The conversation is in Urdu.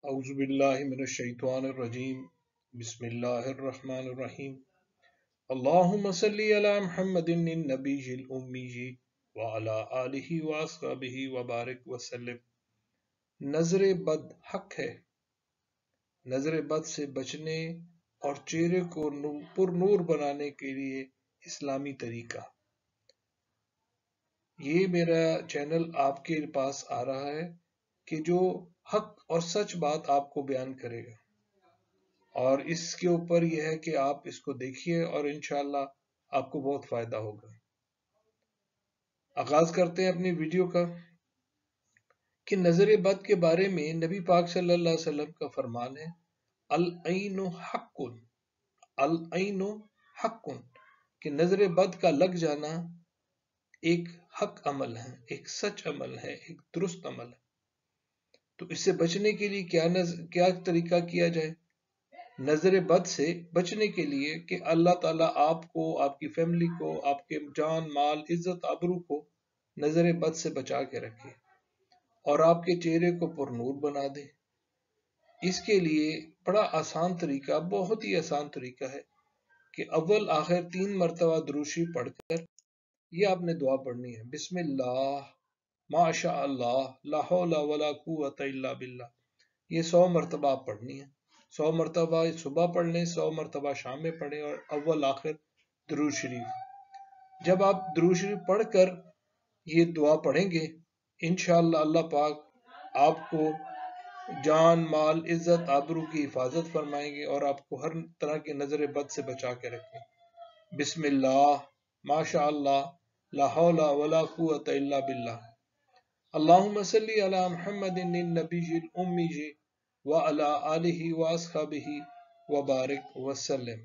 اعوذ باللہ من الشیطان الرجیم بسم اللہ الرحمن الرحیم اللہم صلی علی محمد النبی الامی وعلی آلہ واصحابہ وبارک وسلم۔ نظر بد حق ہے، نظر بد سے بچنے اور چہرے کو پر نور بنانے کے لیے اسلامی طریقہ۔ یہ میرا چینل آپ کے پاس آ رہا ہے کہ جو حق اور سچ بات آپ کو بیان کرے گا، اور اس کے اوپر یہ ہے کہ آپ اس کو دیکھیے اور انشاءاللہ آپ کو بہت فائدہ ہوگا۔ آغاز کرتے ہیں اپنی ویڈیو کا کہ نظر بد کے بارے میں نبی پاک صلی اللہ علیہ وسلم کا فرمان ہے، العین حق، العین حق، کہ نظر بد کا لگ جانا ایک حق عمل ہے، ایک سچ عمل ہے، ایک درست عمل ہے۔ تو اس سے بچنے کے لیے کیا طریقہ کیا جائے؟ نظر بد سے بچنے کے لیے کہ اللہ تعالیٰ آپ کو، آپ کی فیملی کو، آپ کے جان مال عزت آبرو کو نظر بد سے بچا کے رکھے اور آپ کے چہرے کو پر نور بنا دے۔ اس کے لیے بڑا آسان طریقہ، بہت ہی آسان طریقہ ہے کہ اول آخر 3 مرتبہ درود شریف پڑھ کر یہ آپ نے دعا پڑھنی ہے، بسم اللہ ماشاء اللہ لا حول ولا قوت الا باللہ۔ یہ 100 مرتبہ آپ پڑھنی ہے، 100 مرتبہ صبح پڑھ لیں، 100 مرتبہ شام میں پڑھیں، اور اول آخر درود شریف۔ جب آپ درود شریف پڑھ کر یہ دعا پڑھیں گے، انشاءاللہ اللہ پاک آپ کو جان مال عزت آبرو کی حفاظت فرمائیں گے اور آپ کو ہر طرح کے نظر بد سے بچا کے رکھیں۔ بسم اللہ ماشاء اللہ لا حول ولا قوت الا باللہ۔ اللہم صلی علی محمد النبی الامی وعلی آلہ واصحابہ وبارک وسلم۔